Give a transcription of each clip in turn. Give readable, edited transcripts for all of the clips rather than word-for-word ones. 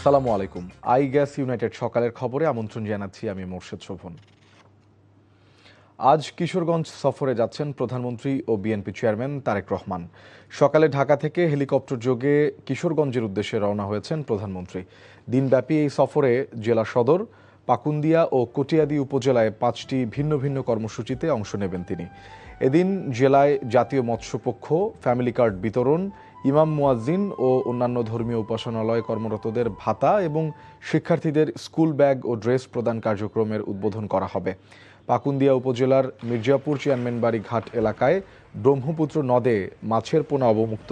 আসসালামু আলাইকুম। I gas United সকালের খবরে আমন্ত্রণ জানাচ্ছি আমি মোর্শেদ শোভন। আজ কিশোরগঞ্জ সফরে যাচ্ছেন প্রধানমন্ত্রী ও বিএনপি চেয়ারম্যান তারেক রহমান। সকালে ঢাকা থেকে হেলিকপ্টার যোগে কিশোরগঞ্জের উদ্দেশ্যে রওনা হয়েছেন প্রধানমন্ত্রী। দিনব্যাপী এই সফরে জেলা সদর, পাকুন্দিয়া ও কটিয়াদি উপজেলায় 5টি ভিন্ন ভিন্ন কর্মসূচিতে অংশ নেবেন তিনি। এদিন জেলায় জাতীয় মৎস্যপক্ষ, ফ্যামিলি কার্ড বিতরণ, ইমাম মুয়াজ্জিন ও অন্যান্য ধর্মীয় উপাসনালয়ে কর্মরতদের ভাতা এবং শিক্ষার্থীদের স্কুল ব্যাগ ও ড্রেস প্রদান কার্যক্রমের উদ্বোধন করা হবে। পাকুন্দিয়া উপজেলার মির্জাপুর চেয়ারম্যানবাড়ি ঘাট এলাকায় ব্রহ্মপুত্র নদে মাছের পোনা অবমুক্ত,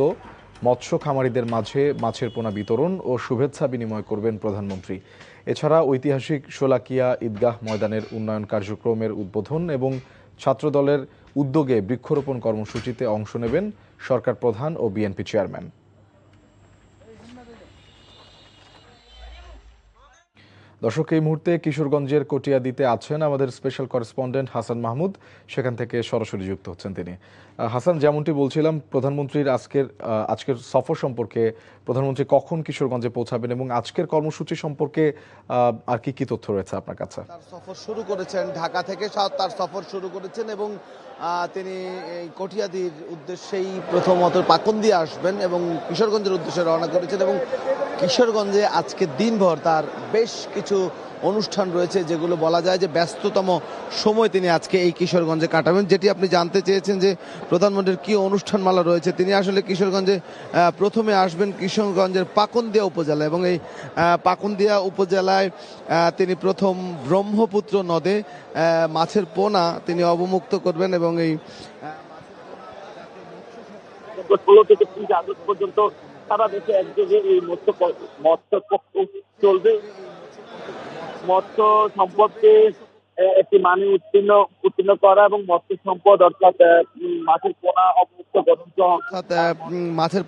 মৎস্য খামারিদের মাঝে মাছের পোনা বিতরণ ও শুভেচ্ছা বিনিময় করবেন প্রধানমন্ত্রী। এছাড়া ঐতিহাসিক শোলাকিয়া ঈদগাহ ময়দানের উন্নয়ন কার্যক্রমের উদ্বোধন এবং ছাত্রদলের উদ্যোগে বৃক্ষরোপণ কর্মসূচিতে অংশ নেবেন সরকার প্রধান ও বিএনপি চেয়ারম্যান। দর্শক, এই মুহূর্তে কিশোরগঞ্জের কটিয়াদিতে আছেন আমাদের স্পেশাল করেসপন্ডেন্ট হাসান মাহমুদ। সেখান থেকে সরাসরি যুক্ত হচ্ছেন তিনি। হাসান, যেমনটি বলছিলাম, প্রধানমন্ত্রীর আজকের সফর সম্পর্কে, প্রধানমন্ত্রী কখন কিশোরগঞ্জে পৌঁছাবেন এবং আজকের কর্মসূচি সম্পর্কে আর কি কি তথ্য রয়েছে আপনার কাছে? তার সফর শুরু করেছেন ঢাকা থেকে, তার সফর শুরু করেছেন এবং তিনি এই কটিয়াদির উদ্দেশ্যেই প্রথমত পাকুন্দিয়া আসবেন এবং কিশোরগঞ্জের উদ্দেশ্যে রওনা করেছেন এবং কিশোরগঞ্জে আজকে দিনভর তার বেশ কিছু অনুষ্ঠান রয়েছে, যেগুলো বলা যায় যে ব্যস্ততম সময় তিনি আজকে এই কিশোরগঞ্জে কাটাবেন। যেটি আপনি জানতে চেয়েছেন যে প্রধানমন্ত্রীর কী অনুষ্ঠানমালা রয়েছে, তিনি আসলে কিশোরগঞ্জে প্রথমে আসবেন কিশোরগঞ্জের পাকুন্দিয়া উপজেলা এবং এই পাকুন্দিয়া উপজেলায় তিনি প্রথম ব্রহ্মপুত্র নদে মাছের পোনা তিনি অবমুক্ত করবেন এবং এই 16 থেকে 30 আগস্ট পর্যন্ত সারা দেশে একযোগে এই মৎস্য চলবে। মৎস্য সম্পদকে একটি মানে উত্তীর্ণ করা এবং মৎস্য সম্পদ অর্থাৎ মাছের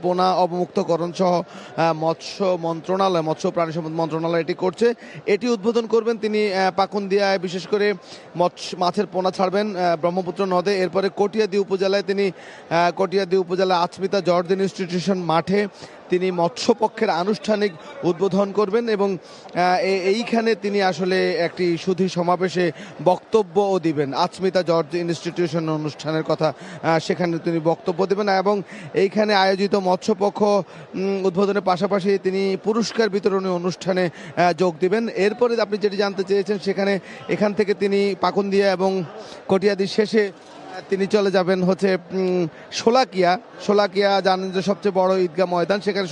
পোনা অবমুক্তকরণ সহ মৎস্য মন্ত্রণালয়, মৎস্য প্রাণী সম্পদ মন্ত্রণালয় এটি করছে। এটি উদ্বোধন করবেন তিনি পাকুন্দিয়ায়, বিশেষ করে মাছের পোনা ছাড়বেন ব্রহ্মপুত্র নদে। এরপরে কটিয়াদি উপজেলা আচমিতা জর্দিন ইনস্টিটিউশন মাঠে তিনি মৎস্যপক্ষের আনুষ্ঠানিক উদ্বোধন করবেন এবং এইখানে তিনি আসলে একটি সুধী সমাবেশে বক্তব্যও দিবেন। আচমিতা জর্জ ইনস্টিটিউশন অনুষ্ঠানের কথা সেখানে তিনি বক্তব্য দেবেন এবং এইখানে আয়োজিত মৎস্যপক্ষ উদ্বোধনের পাশাপাশি তিনি পুরস্কার বিতরণী অনুষ্ঠানে যোগ দিবেন। এরপরে আপনি যেটি জানতে চেয়েছেন, এখান থেকে তিনি পাকুন্দিয়া এবং কটিয়াদি শেষে তিনি চলে যাবেন হচ্ছে শোলাকিয়া জানেন যে সবচেয়ে বড় ঈদগাহ ময়দান, সেখানে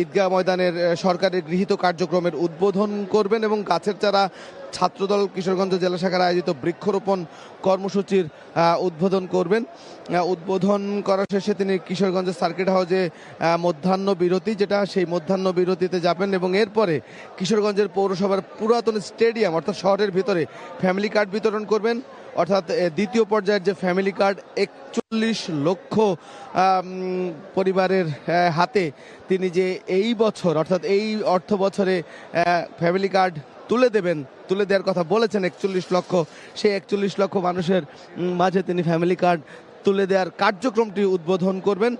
ঈদগাহ ময়দানের সরকারের গৃহীত কার্যক্রমের উদ্বোধন করবেন এবং গাছের চারা ছাত্রদল কিশোরগঞ্জ জেলা শাখার আয়োজিত বৃক্ষরোপণ কর্মসূচির উদ্বোধন করবেন। উদ্বোধন করার শেষে তিনি কিশোরগঞ্জের সার্কিট হাউসে মধ্যাহ্ন বিরতিতে যাবেন এবং এরপরে কিশোরগঞ্জের পৌরসভার পুরাতন স্টেডিয়াম অর্থাৎ শহরের ভিতরে ফ্যামিলি কার্ড বিতরণ করবেন। অর্থাৎ দ্বিতীয় পর্যায়ের যে ফ্যামিলি কার্ড 41 লক্ষ পরিবারের হাতে তিনি যে এই বছর অর্থাৎ এই অর্থ বছরে ফ্যামিলি কার্ড তুলে দেওয়ার কথা বলেছেন 41 লক্ষ, সেই 41 লক্ষ মানুষের মাঝে তিনি ফ্যামিলি কার্ড তুলে দেওয়ার কার্যক্রমটি উদ্বোধন করবেন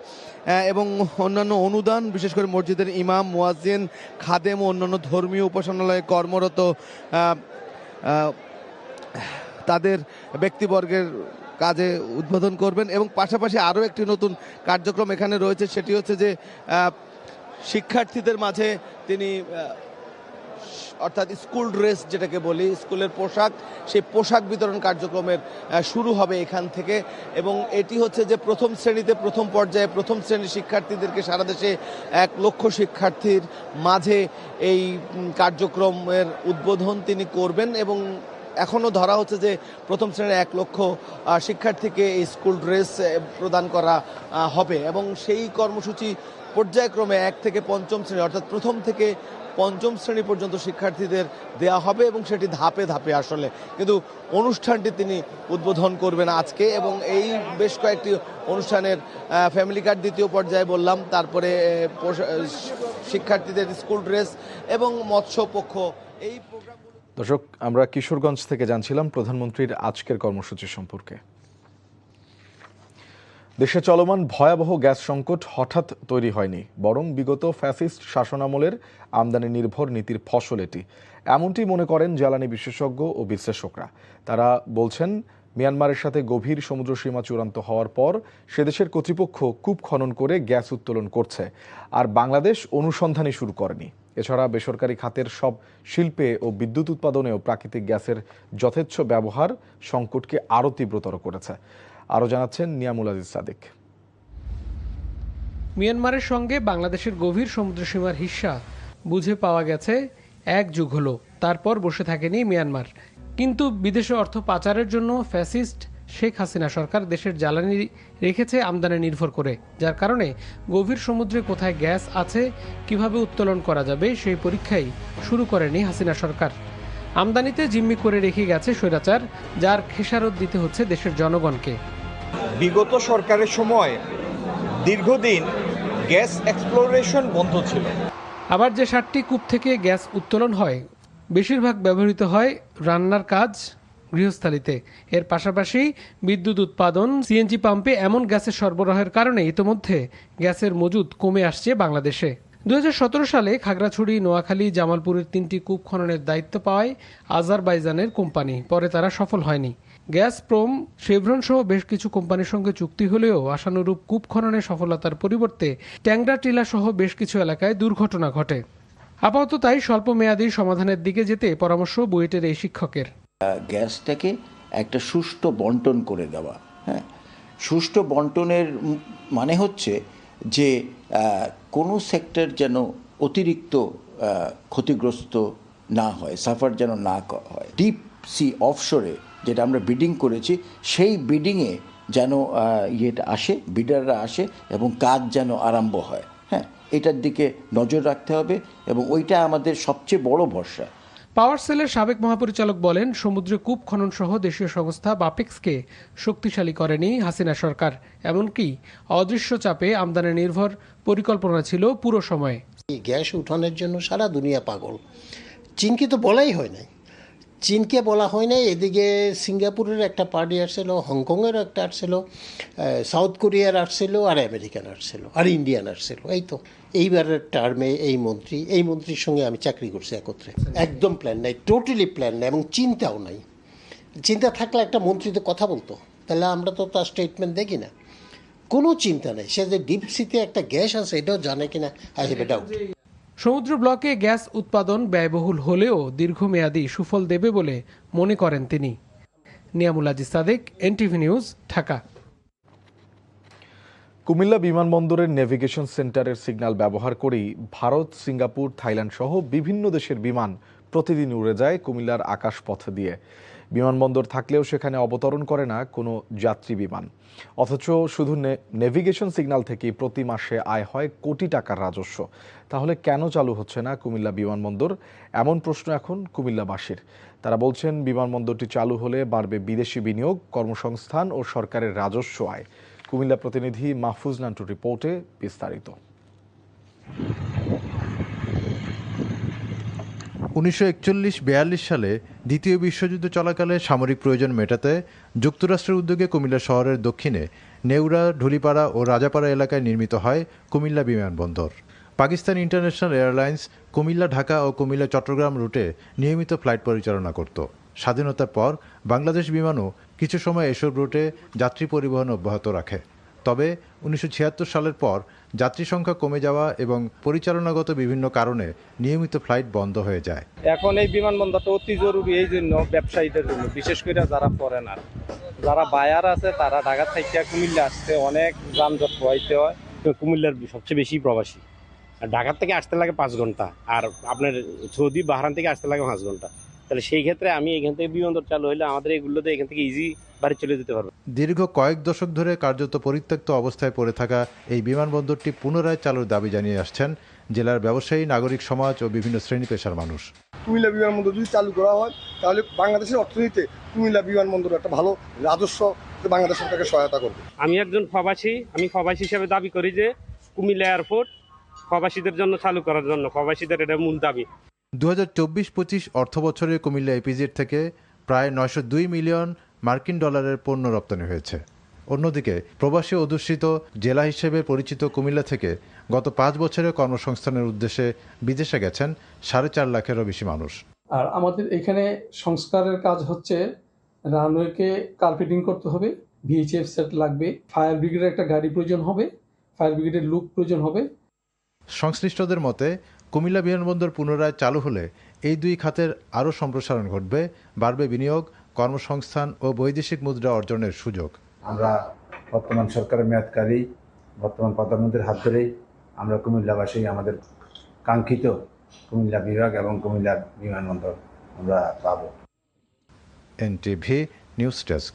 এবং অন্যান্য অনুদান, বিশেষ করে মসজিদের ইমাম, মুয়াজ্জিন, খাদেম ও অন্যান্য ধর্মীয় উপাসনালয়ে কর্মরত তাদের ব্যক্তিবর্গের কাজে উদ্বোধন করবেন এবং পাশাপাশি আরও একটি নতুন কার্যক্রম এখানে রয়েছে, সেটি হচ্ছে যে শিক্ষার্থীদের মাঝে তিনি অর্থাৎ স্কুল ড্রেস যেটাকে বলি, স্কুলের পোশাক, সেই পোশাক বিতরণ কার্যক্রমের শুরু হবে এখান থেকে এবং এটি হচ্ছে যে প্রথম শ্রেণীর শিক্ষার্থীদেরকে সারা দেশে 1 লক্ষ শিক্ষার্থীর মাঝে এই কার্যক্রমের উদ্বোধন তিনি করবেন এবং এখনও ধরা হচ্ছে যে প্রথম শ্রেণীর 1 লক্ষ শিক্ষার্থীকে এই স্কুল ড্রেস প্রদান করা হবে এবং সেই কর্মসূচি পর্যায়ক্রমে 1 থেকে 5ম শ্রেণী অর্থাৎ প্রথম থেকে 5ম শ্রেণী পর্যন্ত শিক্ষার্থীদের দেয়া হবে এবং সেটি ধাপে ধাপে আসলে কিন্তু অনুষ্ঠানটি তিনি উদ্বোধন করবেন আজকে এবং এই বেশ কয়েকটি অনুষ্ঠানের ফ্যামিলি কার্ড দ্বিতীয় পর্যায়ে বললাম, তারপরে শিক্ষার্থীদের স্কুল ড্রেস এবং মৎস্যপক্ষ এই প্রোগ্রাম। দর্শক, আমরা কিশোরগঞ্জ থেকে জানছিলাম প্রধানমন্ত্রীর আজকের কর্মসূচি সম্পর্কে। দেশে চলমান ভয়াবহ গ্যাস সংকট হঠাৎ তৈরি হয়নি, বরং বিগত ফ্যাসিস্ট শাসনামলের আমদানি নির্ভর নীতির ফসল এটি। এমনটি মনে করেন জ্বালানি বিশেষজ্ঞ ও বিশ্লেষকরা। তারা বলছেন, মিয়ানমারের সাথে গভীর সমুদ্রসীমা চূড়ান্ত হওয়ার পর সেদেশের কর্তৃপক্ষ কূপ খনন করে গ্যাস উত্তোলন করছে, আর বাংলাদেশ অনুসন্ধানই শুরু করেনি। এছাড়া বেসরকারি খাতের সব শিল্পে ও বিদ্যুৎ উৎপাদনেও প্রাকৃতিক গ্যাসের যথেচ্ছ ব্যবহার সংকটকে আরও তীব্রতর করেছে। আরও জানাচ্ছেন নিয়ামুল আজিজ সাদিক। মিয়ানমারের সঙ্গে বাংলাদেশের গভীর সমুদ্রসীমার হিস্সা বুঝে পাওয়া গেছে 1 যুগ হলো। তারপর বসে থাকেনি মিয়ানমার। কিন্তু বিদেশে অর্থ পাচারের জন্য ফ্যাসিস্ট শেখ হাসিনা সরকার দেশের জ্বালানি রেখেছে আমদানি নির্ভর করে, যার কারণে গভীর সমুদ্রে কোথায় গ্যাস আছে, কিভাবে উত্তোলন করা যাবে সেই পরীক্ষাই শুরু করেনি হাসিনা সরকার। আমদানিতে জিম্মি করে রেখে গেছে স্বৈরাচার, যার খেসারত দিতে হচ্ছে দেশের জনগণকে। বিগত সরকারের সময় দীর্ঘদিন গ্যাস এক্সপ্লোরেশন বন্ধ ছিল। আবার যে 7টি কূপ থেকে গ্যাস উত্তোলন হয়, বেশিরভাগ ব্যবহৃত হয় রান্নার কাজ, গৃহস্থালিতে। এর পাশাপাশি বিদ্যুৎ উৎপাদন, সিএনজি পাম্পে এমন গ্যাসের সরবরাহের কারণে ইতোমধ্যে গ্যাসের মজুদ কমে আসছে বাংলাদেশে। 2017 সালে খাগড়াছড়ি, নোয়াখালী, জামালপুরের 3টি কূপ খননের দায়িত্ব পায় আজারবাইজানের কোম্পানি। পরে তারা সফল হয়নি। গ্যাসপ্রোম, শেভরন সহ বেশ কিছু কোম্পানির সঙ্গে চুক্তি হলেও আশানুরূপ কূপ খননের সফলতার পরিবর্তে ট্যাংরা টিলা সহ বেশ কিছু এলাকায় দুর্ঘটনা ঘটে। আপাতত তাই স্বল্প মেয়াদী সমাধানের দিকে যেতে পরামর্শ বুয়েটের এই শিক্ষকের। গ্যাসটাকে একটা সুষ্ঠু বন্টন করে দেওয়া। হ্যাঁ, সুষ্ঠু বন্টনের মানে হচ্ছে যে কোনো সেক্টর যেন অতিরিক্ত ক্ষতিগ্রস্ত না হয়, সাফার যেন না হয়। ডিপ সি অফশোরে যেটা আমরা বিডিং করেছি, সেই বিডিংয়ে যেন ইয়েটা আসে, বিডাররা আসে এবং কাজ যেন আরম্ভ হয়। হ্যাঁ, এটার দিকে নজর রাখতে হবে এবং ওইটা আমাদের সবচেয়ে বড় ভরসা। পাওয়ার সেলের সাবেক মহাপরিচালক বলেন, সমুদ্রে কূপ খনন সহ দেশীয় সংস্থা বাপেক্সকে শক্তিশালী করেনি হাসিনা সরকার। এমনকি অদৃশ্য চাপে আমদানি নির্ভর পরিকল্পনা ছিল পুরো সময়ে। গ্যাস উঠানোর জন্য সারা দুনিয়া পাগল। চীনকে তো বলাই হয় নাই, চীনকে বলা হয় নাই। এদিকে সিঙ্গাপুরের একটা পার্টি আসছিল, হংকংয়ের একটা আসছিল, সাউথ কোরিয়ার আসছিল, আর আমেরিকান আসছিল, আর ইন্ডিয়ান আসছিল। এই তো এইবারের টার্মে এই মন্ত্রীর সঙ্গে আমি চাকরি করছি একত্রে। একদম প্ল্যান নাই, টোটালি প্ল্যান নাই এবং চিন্তাও নাই। চিন্তা থাকলে একটা মন্ত্রী তো কথা বলতো, তাহলে আমরা তো তার স্টেটমেন্ট দেখি না। কোনো চিন্তা নেই। সে যে ডিপ সিতে একটা গ্যাস আছে এটাও জানে কিনা, আই হ্যাভ এ ডাউট। সমুদ্র ব্লকে গ্যাস উৎপাদন ব্যয়বহুল হলেও দীর্ঘমেয়াদী সুফল দেবে বলে মনে করেন তিনি। Niamul Aziz Sadiq, NTV news, Dhaka. কুমিল্লা বিমানবন্দরের নেভিগেশন সেন্টারের সিগন্যাল ব্যবহার করেই ভারত, সিঙ্গাপুর, থাইল্যান্ড সহ বিভিন্ন দেশের বিমান প্রতিদিন উড়ে যায় কুমিল্লার আকাশপথ দিয়ে। বিমানবন্দর থাকলেও সেখানে অবতরণ করে না কোনো যাত্রী বিমান, অথচ শুধু নেভিগেশন সিগন্যাল থেকেই প্রতি মাসে আয় হয় কোটি টাকার রাজস্ব। তাহলে কেন চালু হচ্ছে না কুমিল্লা বিমানবন্দর, এমন প্রশ্ন এখন কুমিল্লাবাসীর। তারা বলছেন, বিমানবন্দরটি চালু হলে বাড়বে বিদেশি বিনিয়োগ, কর্মসংস্থান ও সরকারের রাজস্ব আয়। কুমিল্লা প্রতিনিধি মাহফুজ নান্টুর রিপোর্টে বিস্তারিত। 1941-42 সালে দ্বিতীয় বিশ্বযুদ্ধ চলাকালে সামরিক প্রয়োজন মেটাতে যুক্তরাষ্ট্রের উদ্যোগে কুমিল্লা শহরের দক্ষিণে নেউরা, ঢুলিপাড়া ও রাজাপাড়া এলাকায় নির্মিত হয় কুমিল্লা বিমানবন্দর। পাকিস্তান ইন্টারন্যাশনাল এয়ারলাইন্স কুমিল্লা, ঢাকা ও কুমিল্লা, চট্টগ্রাম রুটে নিয়মিত ফ্লাইট পরিচালনা করত। স্বাধীনতার পর বাংলাদেশ বিমানও কিছু সময় এসব রুটে যাত্রী পরিবহন অব্যাহত রাখে। তবে 1976 সালের পর যাত্রী সংখ্যা কমে যাওয়া এবং পরিচালনাগত বিভিন্ন কারণে নিয়মিত ফ্লাইট বন্ধ হয়ে যায়। এখন এই বিমানবন্দরটা অতি জরুরি এই জন্য, ব্যবসায়ীদের জন্য, বিশেষ করে যারা ফরেনার, যারা বায়ার আছে, তারা ঢাকা থেকে কুমিল্লা আসতে অনেক যানজট পোহাইতে হয়। কুমিল্লার সবচেয়ে বেশি প্রবাসী, আর ঢাকার থেকে আসতে লাগে 5 ঘন্টা, আর আপনার সৌদি বাহরান থেকে আসতে লাগে 5 ঘন্টা। তাহলে সেই ক্ষেত্রে আমি এখান থেকে বিমানবন্দর চালু হলে আমাদের এগুলোতে এখান থেকে ইজি বাড়ি চলে যেতে পারবো। দীর্ঘ কয়েক দশক ধরে কার্যত পরিত্যক্ত অবস্থায় পড়ে থাকা এই বিমানবন্দরটি পুনরায় চালুর দাবি জানিয়ে আসছেন জেলার ব্যবসায়ী, নাগরিক সমাজ ও বিভিন্ন শ্রেণী পেশার মানুষ। কুমিল্লা বিমানবন্দর যদি চালু করা হয় তাহলে বাংলাদেশের অর্থনীতিতে কুমিল্লা বিমানবন্দর একটা ভালো রাজস্ব বাংলাদেশ সরকারকে সহায়তা করবে। আমি একজন প্রবাসী, আমি প্রবাসী হিসেবে দাবি করি যে কুমিল্লা এয়ারপোর্ট প্রবাসীদের জন্য চালু করার জন্য, প্রবাসীদের এটা মূল দাবি। 2024-25 অর্থবছরে কুমিল্লা ইপিজেড থেকে প্রায় 902 মিলিয়ন মার্কিন ডলারের পণ্য রপ্তানি হয়েছে। অন্যদিকে প্রবাসী অধ্যুষিত জেলা হিসেবে পরিচিত কুমিল্লা থেকে গত 5 বছরে কর্মসংস্থানের উদ্দেশ্যে বিদেশে গেছেন 4.5 লাখেরও বেশি মানুষ। আর আমাদের এখানে সংস্কারের কাজ হচ্ছে, রানওয়েকে কার্পেটিং করতে হবে, ভিএইচএফ সেট লাগবে, ফায়ার ব্রিগেডের একটা গাড়ি প্রয়োজন হবে, ফায়ার ব্রিগেডের লুক প্রয়োজন হবে। সংশ্লিষ্টদের মতে কুমিল্লা বিমানবন্দর পুনরায় চালু হলে এই দুই খাতের আরও সম্প্রসারণ ঘটবে, বাড়বে বিনিয়োগ, কর্মসংস্থান ও বৈদেশিক মুদ্রা অর্জনের সুযোগ। আমরা বর্তমান সরকারের মেয়াদকারী বর্তমান প্রধানমন্ত্রীর হাত ধরেই আমরা কুমিল্লাবাসী আমাদের কাঙ্ক্ষিত কুমিল্লা বিভাগ এবং কুমিল্লা বিমানবন্দর আমরা পাব। NTV news desk.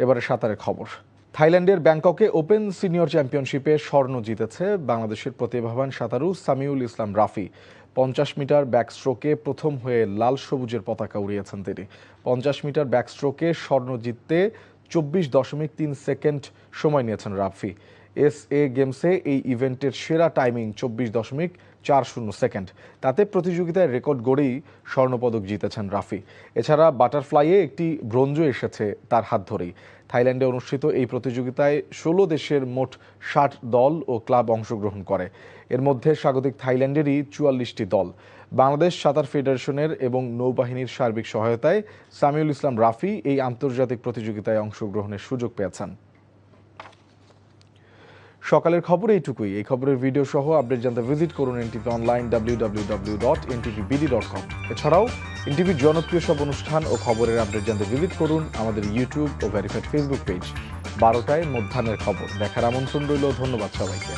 এবারে সাঁতারের খবর। থাইল্যান্ডের ব্যাংককে ওপেন সিনিয়র চ্যাম্পিয়নশিপে স্বর্ণ জিতেছে বাংলাদেশের প্রতিভাবান সাঁতারু সামিউল ইসলাম রাফি। 50 মিটার ব্যাকস্ট্রোকে প্রথম হয়ে লাল সবুজের পতাকা উড়িয়েছেন তিনি। 50 মিটার ব্যাকস্ট্রোকে স্বর্ণ জিততে 24.3 সেকেন্ড সময় নিয়েছেন রাফি। এসএ গেমসে এই ইভেন্টের সেরা টাইমিং 24.40 সেকেন্ড। তাতে প্রতিযোগিতায় রেকর্ড গড়েই স্বর্ণপদক জিতেছেন রাফি। এছাড়া বাটারফ্লাইয়ে একটি ব্রোঞ্জও এসেছে তার হাত ধরেই। থাইল্যান্ডে অনুষ্ঠিত এই প্রতিযোগিতায় 16 দেশের মোট 60 দল ও ক্লাব অংশগ্রহণ করে। এর মধ্যে স্বাগতিক থাইল্যান্ডেরই 44টি দল। বাংলাদেশ সাঁতার ফেডারেশনের এবং নৌবাহিনীর সার্বিক সহায়তায় সামিউল ইসলাম রাফি এই আন্তর্জাতিক প্রতিযোগিতায় অংশগ্রহণের সুযোগ পেয়েছেন। সকালের খবর এইটুকুই। এই খবরের ভিডিও সহ আপডেট জানতে ভিজিট করুন এনটিভি অনলাইন www.ntvbd.com। এছাড়াও এনটিভির জনপ্রিয় সব অনুষ্ঠান ও খবরের আপডেট জানতে ভিজিট করুন আমাদের ইউটিউব ও ভেরিফাইড ফেসবুক পেজ। 12টায় মধ্যাহ্নের খবর দেখার আমন্ত্রণ রইল। ধন্যবাদ সবাইকে।